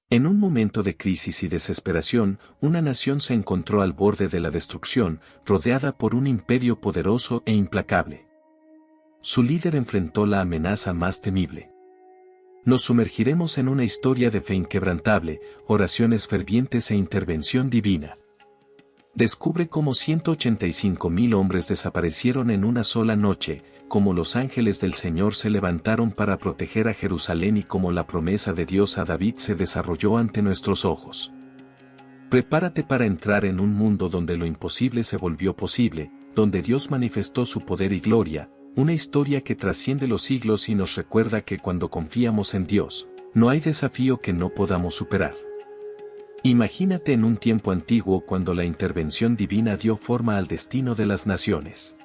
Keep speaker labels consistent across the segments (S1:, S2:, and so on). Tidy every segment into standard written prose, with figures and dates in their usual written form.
S1: En un momento de crisis y desesperación, una nación se encontró al borde de la destrucción, rodeada por un imperio poderoso e implacable. Su líder enfrentó la amenaza más temible. Nos sumergiremos en una historia de fe inquebrantable, oraciones fervientes e intervención divina. Descubre cómo 185.000 hombres desaparecieron en una sola noche, cómo los ángeles del Señor se levantaron para proteger a Jerusalén y cómo la promesa de Dios a David se desarrolló ante nuestros ojos. Prepárate para entrar en un mundo donde lo imposible se volvió posible, donde Dios manifestó su poder y gloria, una historia que trasciende los siglos y nos recuerda que cuando confiamos en Dios, no hay desafío que no podamos superar. Imagínate en un tiempo antiguo cuando la intervención divina dio forma al destino de las naciones.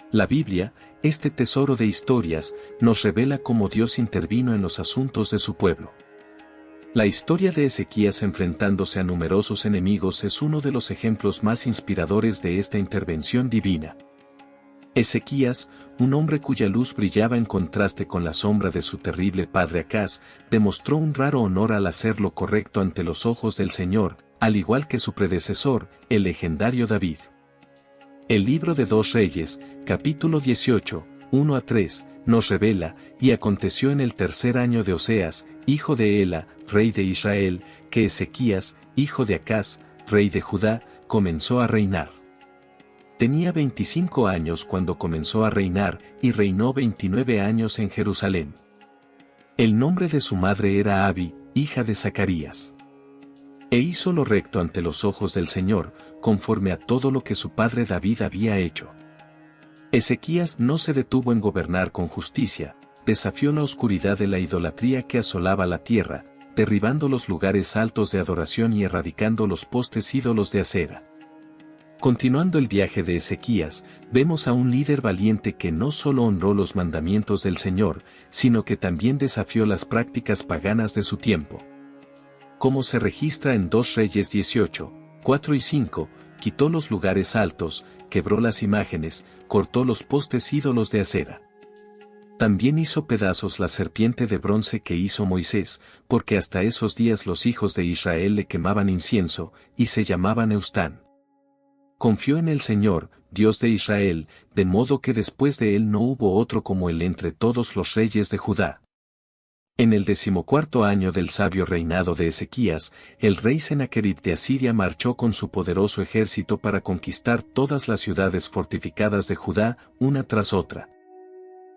S1: La Biblia, este tesoro de historias, nos revela cómo Dios intervino en los asuntos de su pueblo. La historia de Ezequías enfrentándose a numerosos enemigos es uno de los ejemplos más inspiradores de esta intervención divina. Ezequías, un hombre cuya luz brillaba en contraste con la sombra de su terrible padre Acaz, demostró un raro honor al hacer lo correcto ante los ojos del Señor, al igual que su predecesor, el legendario David. El libro de 2 Reyes, capítulo 18, 1-3, nos revela, y aconteció en el tercer año de Oseas, hijo de Ela, rey de Israel, que Ezequías, hijo de Acaz, rey de Judá, comenzó a reinar. Tenía 25 años cuando comenzó a reinar, y reinó 29 años en Jerusalén. El nombre de su madre era Abi, hija de Zacarías. E hizo lo recto ante los ojos del Señor, conforme a todo lo que su padre David había hecho. Ezequías no se detuvo en gobernar con justicia, desafió la oscuridad de la idolatría que asolaba la tierra, derribando los lugares altos de adoración y erradicando los postes ídolos de acera. Continuando el viaje de Ezequías, vemos a un líder valiente que no solo honró los mandamientos del Señor, sino que también desafió las prácticas paganas de su tiempo. Como se registra en 2 Reyes 18, 4 y 5, quitó los lugares altos, quebró las imágenes, cortó los postes ídolos de acera. También hizo pedazos la serpiente de bronce que hizo Moisés, porque hasta esos días los hijos de Israel le quemaban incienso, y se llamaban Eustán. Confió en el Señor, Dios de Israel, de modo que después de él no hubo otro como él entre todos los reyes de Judá. En el 14º año del sabio reinado de Ezequías, el rey Senaquerib de Asiria marchó con su poderoso ejército para conquistar todas las ciudades fortificadas de Judá, una tras otra.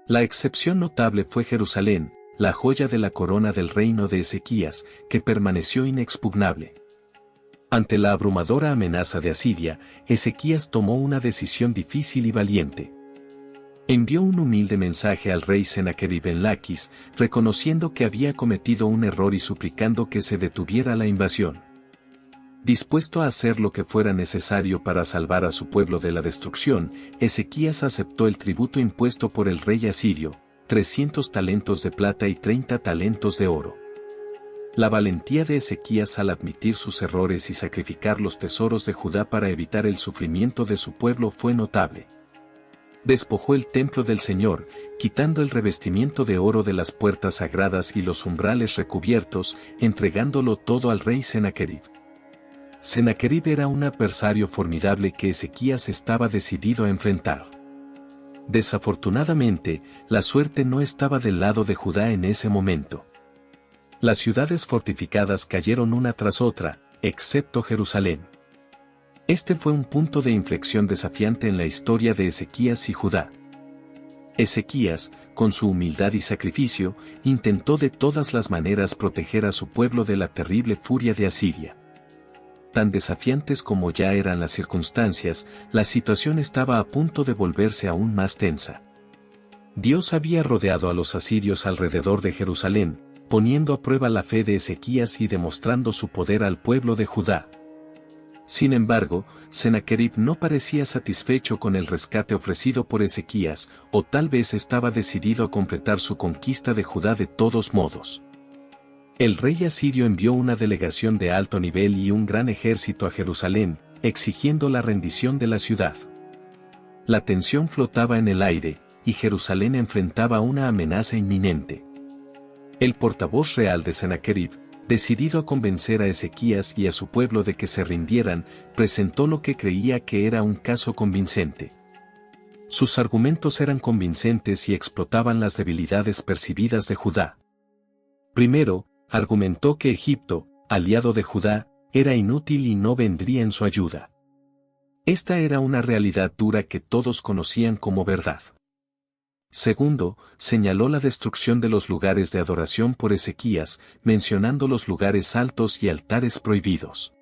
S1: La excepción notable fue Jerusalén, la joya de la corona del reino de Ezequías, que permaneció inexpugnable. Ante la abrumadora amenaza de Asiria, Ezequías tomó una decisión difícil y valiente. Envió un humilde mensaje al rey Senaquerib en Laquis, reconociendo que había cometido un error y suplicando que se detuviera la invasión. Dispuesto a hacer lo que fuera necesario para salvar a su pueblo de la destrucción, Ezequías aceptó el tributo impuesto por el rey asirio, 300 talentos de plata y 30 talentos de oro. La valentía de Ezequías al admitir sus errores y sacrificar los tesoros de Judá para evitar el sufrimiento de su pueblo fue notable. Despojó el templo del Señor, quitando el revestimiento de oro de las puertas sagradas y los umbrales recubiertos, entregándolo todo al rey Senaquerib. Senaquerib era un adversario formidable que Ezequías estaba decidido a enfrentar. Desafortunadamente, la suerte no estaba del lado de Judá en ese momento. Las ciudades fortificadas cayeron una tras otra, excepto Jerusalén. Este fue un punto de inflexión desafiante en la historia de Ezequías y Judá. Ezequías, con su humildad y sacrificio, intentó de todas las maneras proteger a su pueblo de la terrible furia de Asiria. Tan desafiantes como ya eran las circunstancias, la situación estaba a punto de volverse aún más tensa. Dios había rodeado a los asirios alrededor de Jerusalén, poniendo a prueba la fe de Ezequías y demostrando su poder al pueblo de Judá. Sin embargo, Senaquerib no parecía satisfecho con el rescate ofrecido por Ezequías, o tal vez estaba decidido a completar su conquista de Judá de todos modos. El rey asirio envió una delegación de alto nivel y un gran ejército a Jerusalén, exigiendo la rendición de la ciudad. La tensión flotaba en el aire, y Jerusalén enfrentaba una amenaza inminente. El portavoz real de Senaquerib, Decidido a convencer a Ezequías y a su pueblo de que se rindieran, presentó lo que creía que era un caso convincente. Sus argumentos eran convincentes y explotaban las debilidades percibidas de Judá. Primero, argumentó que Egipto, aliado de Judá, era inútil y no vendría en su ayuda. Esta era una realidad dura que todos conocían como verdad. Segundo, señaló la destrucción de los lugares de adoración por Ezequías, mencionando los lugares altos y altares prohibidos.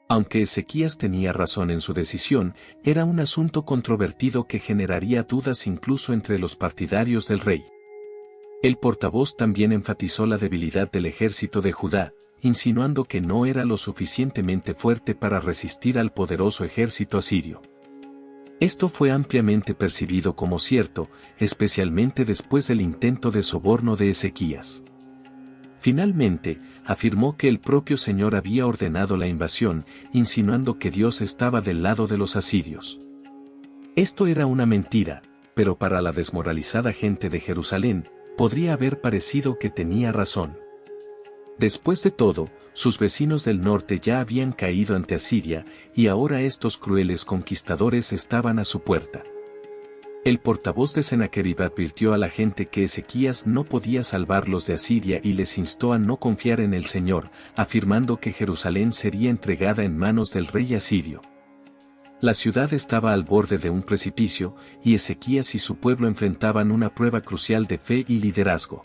S1: Aunque Ezequías tenía razón en su decisión, era un asunto controvertido que generaría dudas incluso entre los partidarios del rey. El portavoz también enfatizó la debilidad del ejército de Judá, insinuando que no era lo suficientemente fuerte para resistir al poderoso ejército asirio. Esto fue ampliamente percibido como cierto, especialmente después del intento de soborno de Ezequías. Finalmente, afirmó que el propio Señor había ordenado la invasión, insinuando que Dios estaba del lado de los asirios. Esto era una mentira, pero para la desmoralizada gente de Jerusalén, podría haber parecido que tenía razón. Después de todo, sus vecinos del norte ya habían caído ante Asiria, y ahora estos crueles conquistadores estaban a su puerta. El portavoz de Sennacherib advirtió a la gente que Ezequías no podía salvarlos de Asiria y les instó a no confiar en el Señor, afirmando que Jerusalén sería entregada en manos del rey asirio. La ciudad estaba al borde de un precipicio, y Ezequías y su pueblo enfrentaban una prueba crucial de fe y liderazgo.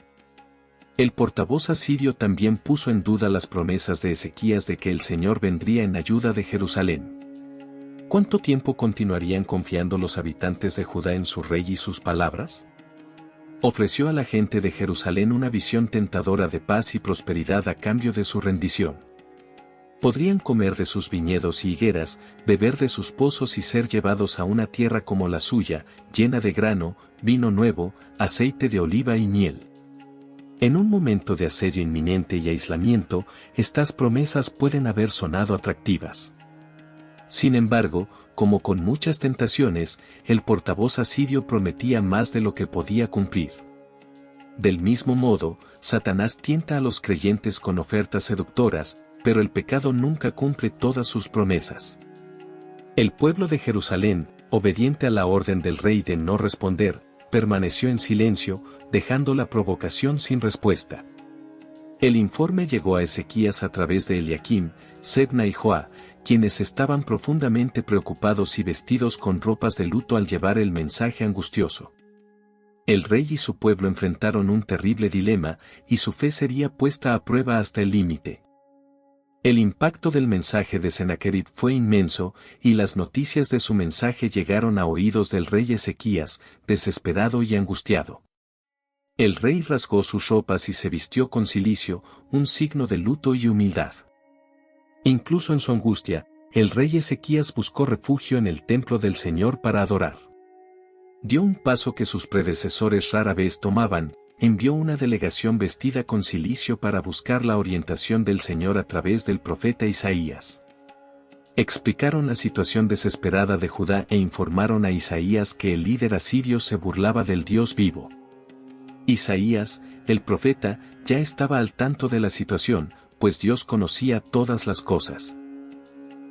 S1: El portavoz asirio también puso en duda las promesas de Ezequías de que el Señor vendría en ayuda de Jerusalén. ¿Cuánto tiempo continuarían confiando los habitantes de Judá en su rey y sus palabras? Ofreció a la gente de Jerusalén una visión tentadora de paz y prosperidad a cambio de su rendición. Podrían comer de sus viñedos y higueras, beber de sus pozos y ser llevados a una tierra como la suya, llena de grano, vino nuevo, aceite de oliva y miel. En un momento de asedio inminente y aislamiento, estas promesas pueden haber sonado atractivas. Sin embargo, como con muchas tentaciones, el portavoz asirio prometía más de lo que podía cumplir. Del mismo modo, Satanás tienta a los creyentes con ofertas seductoras, pero el pecado nunca cumple todas sus promesas. El pueblo de Jerusalén, obediente a la orden del rey de no responder, permaneció en silencio, dejando la provocación sin respuesta. El informe llegó a Ezequías a través de Eliakim, Sebna y Joá, quienes estaban profundamente preocupados y vestidos con ropas de luto al llevar el mensaje angustioso. El rey y su pueblo enfrentaron un terrible dilema, y su fe sería puesta a prueba hasta el límite. El impacto del mensaje de Sennacherib fue inmenso, y las noticias de su mensaje llegaron a oídos del rey Ezequías, desesperado y angustiado. El rey rasgó sus ropas y se vistió con cilicio, un signo de luto y humildad. Incluso en su angustia, el rey Ezequías buscó refugio en el templo del Señor para adorar. Dio un paso que sus predecesores rara vez tomaban, envió una delegación vestida con cilicio para buscar la orientación del Señor a través del profeta Isaías. Explicaron la situación desesperada de Judá e informaron a Isaías que el líder asirio se burlaba del Dios vivo. Isaías, el profeta, ya estaba al tanto de la situación, pues Dios conocía todas las cosas.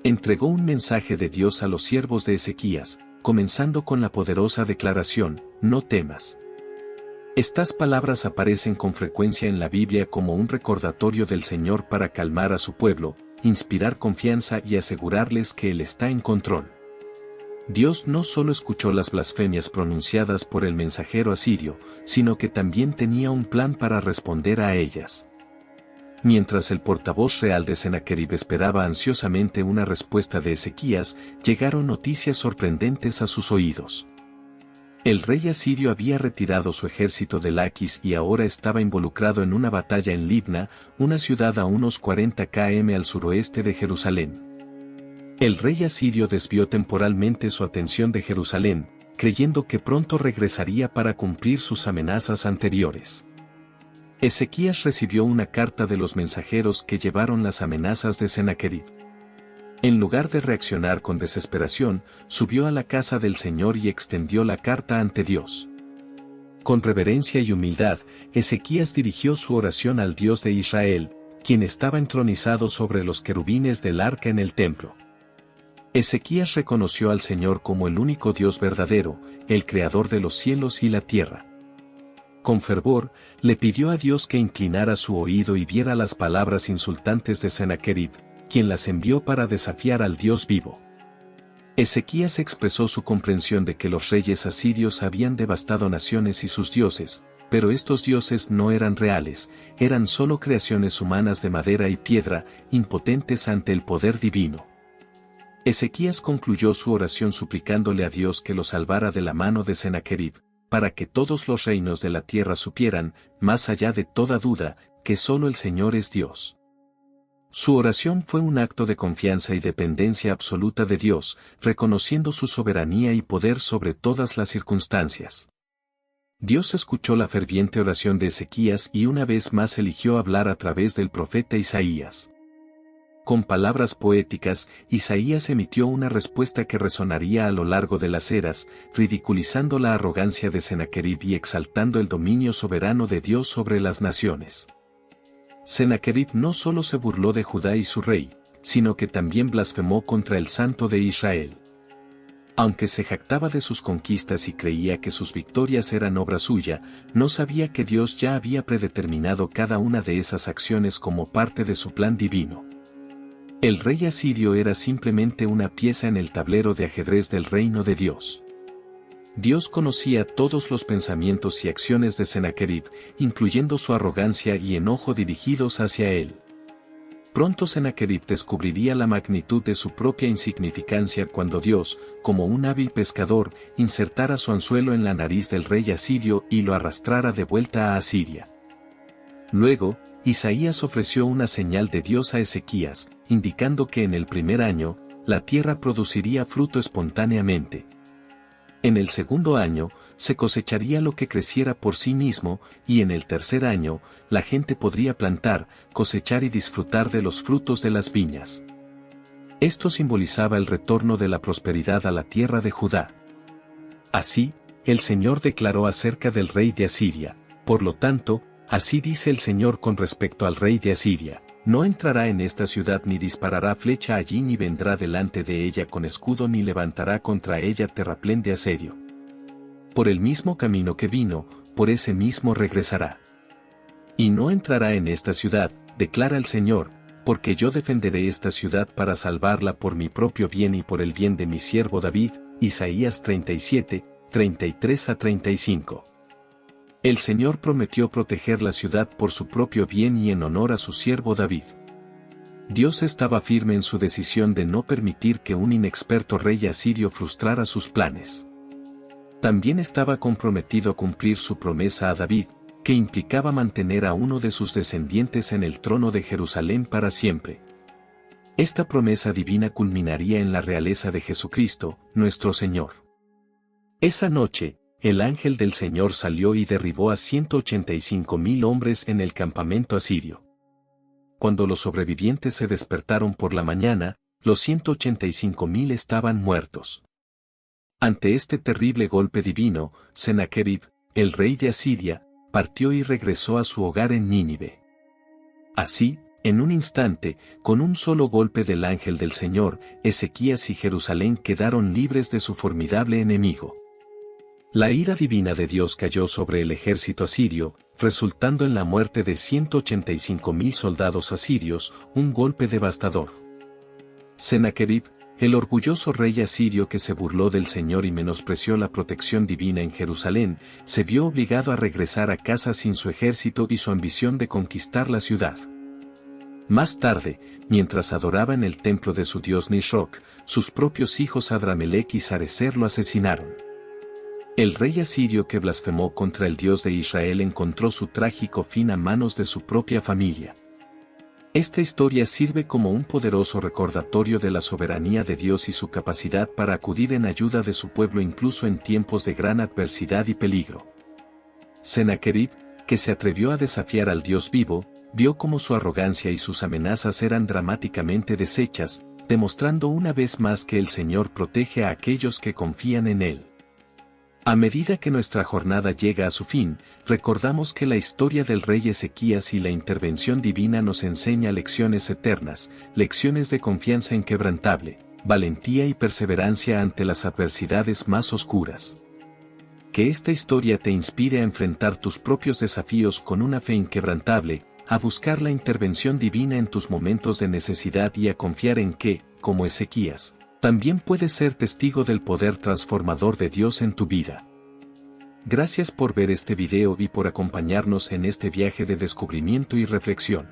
S1: Entregó un mensaje de Dios a los siervos de Ezequías, comenzando con la poderosa declaración: no temas. Estas palabras aparecen con frecuencia en la Biblia como un recordatorio del Señor para calmar a su pueblo, inspirar confianza y asegurarles que Él está en control. Dios no solo escuchó las blasfemias pronunciadas por el mensajero asirio, sino que también tenía un plan para responder a ellas. Mientras el portavoz real de Sennacherib esperaba ansiosamente una respuesta de Ezequías, llegaron noticias sorprendentes a sus oídos. El rey asirio había retirado su ejército de Laquis y ahora estaba involucrado en una batalla en Libna, una ciudad a unos 40 km al suroeste de Jerusalén. El rey asirio desvió temporalmente su atención de Jerusalén, creyendo que pronto regresaría para cumplir sus amenazas anteriores. Ezequías recibió una carta de los mensajeros que llevaron las amenazas de Sennacherib. En lugar de reaccionar con desesperación, subió a la casa del Señor y extendió la carta ante Dios. Con reverencia y humildad, Ezequías dirigió su oración al Dios de Israel: quien estaba entronizado sobre los querubines del arca en el templo. Ezequías reconoció al Señor como el único Dios verdadero, el creador de los cielos y la tierra. Con fervor, le pidió a Dios que inclinara su oído y viera las palabras insultantes de Sennacherib, quien las envió para desafiar al Dios vivo. Ezequías expresó su comprensión de que los reyes asirios habían devastado naciones y sus dioses, pero estos dioses no eran reales, eran solo creaciones humanas de madera y piedra, impotentes ante el poder divino. Ezequías concluyó su oración suplicándole a Dios que lo salvara de la mano de Sennacherib, para que todos los reinos de la tierra supieran, más allá de toda duda, que solo el Señor es Dios. Su oración fue un acto de confianza y dependencia absoluta de Dios, reconociendo su soberanía y poder sobre todas las circunstancias. Dios escuchó la ferviente oración de Ezequías y una vez más eligió hablar a través del profeta Isaías. Con palabras poéticas, Isaías emitió una respuesta que resonaría a lo largo de las eras, ridiculizando la arrogancia de Sennacherib y exaltando el dominio soberano de Dios sobre las naciones. Sennacherib no solo se burló de Judá y su rey, sino que también blasfemó contra el Santo de Israel. Aunque se jactaba de sus conquistas y creía que sus victorias eran obra suya, no sabía que Dios ya había predeterminado cada una de esas acciones como parte de su plan divino. El rey asirio era simplemente una pieza en el tablero de ajedrez del reino de Dios. Dios conocía todos los pensamientos y acciones de Sennacherib, incluyendo su arrogancia y enojo dirigidos hacia él. Pronto Sennacherib descubriría la magnitud de su propia insignificancia cuando Dios, como un hábil pescador, insertara su anzuelo en la nariz del rey asirio y lo arrastrara de vuelta a Asiria. Luego, Isaías ofreció una señal de Dios a Ezequías, indicando que en el primer año, la tierra produciría fruto espontáneamente. En el segundo año, se cosecharía lo que creciera por sí mismo, y en el tercer año, la gente podría plantar, cosechar y disfrutar de los frutos de las viñas. Esto simbolizaba el retorno de la prosperidad a la tierra de Judá. Así, el Señor declaró acerca del rey de Asiria: por lo tanto, así dice el Señor con respecto al rey de Asiria: no entrará en esta ciudad ni disparará flecha allí ni vendrá delante de ella con escudo ni levantará contra ella terraplén de asedio. Por el mismo camino que vino, por ese mismo regresará. Y no entrará en esta ciudad, declara el Señor, porque yo defenderé esta ciudad para salvarla por mi propio bien y por el bien de mi siervo David. Isaías 37, 33-35. El Señor prometió proteger la ciudad por su propio bien y en honor a su siervo David. Dios estaba firme en su decisión de no permitir que un inexperto rey asirio frustrara sus planes. También estaba comprometido a cumplir su promesa a David, que implicaba mantener a uno de sus descendientes en el trono de Jerusalén para siempre. Esta promesa divina culminaría en la realeza de Jesucristo, nuestro Señor. Esa noche, el ángel del Señor salió y derribó a 185,000 hombres en el campamento asirio. Cuando los sobrevivientes se despertaron por la mañana, los 185,000 estaban muertos. Ante este terrible golpe divino, Sennacherib, el rey de Asiria, partió y regresó a su hogar en Nínive. Así, en un instante, con un solo golpe del ángel del Señor, Ezequías y Jerusalén quedaron libres de su formidable enemigo. La ira divina de Dios cayó sobre el ejército asirio, resultando en la muerte de 185,000 soldados asirios, un golpe devastador. Sennacherib, el orgulloso rey asirio que se burló del Señor y menospreció la protección divina en Jerusalén, se vio obligado a regresar a casa sin su ejército y su ambición de conquistar la ciudad. Más tarde, mientras adoraba en el templo de su dios Nisroch, sus propios hijos Adramelech y Sarecer lo asesinaron. El rey asirio que blasfemó contra el Dios de Israel encontró su trágico fin a manos de su propia familia. Esta historia sirve como un poderoso recordatorio de la soberanía de Dios y su capacidad para acudir en ayuda de su pueblo incluso en tiempos de gran adversidad y peligro. Sennacherib, que se atrevió a desafiar al Dios vivo, vio cómo su arrogancia y sus amenazas eran dramáticamente deshechas, demostrando una vez más que el Señor protege a aquellos que confían en Él. A medida que nuestra jornada llega a su fin, recordamos que la historia del rey Ezequías y la intervención divina nos enseña lecciones eternas, lecciones de confianza inquebrantable, valentía y perseverancia ante las adversidades más oscuras. Que esta historia te inspire a enfrentar tus propios desafíos con una fe inquebrantable, a buscar la intervención divina en tus momentos de necesidad y a confiar en que, como Ezequías, también puedes ser testigo del poder transformador de Dios en tu vida. Gracias por ver este video y por acompañarnos en este viaje de descubrimiento y reflexión.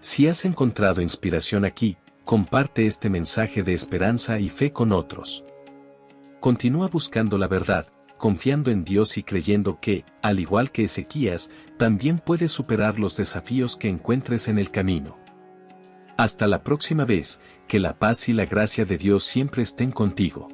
S1: Si has encontrado inspiración aquí, comparte este mensaje de esperanza y fe con otros. Continúa buscando la verdad, confiando en Dios y creyendo que, al igual que Ezequías, también puedes superar los desafíos que encuentres en el camino. Hasta la próxima vez, que la paz y la gracia de Dios siempre estén contigo.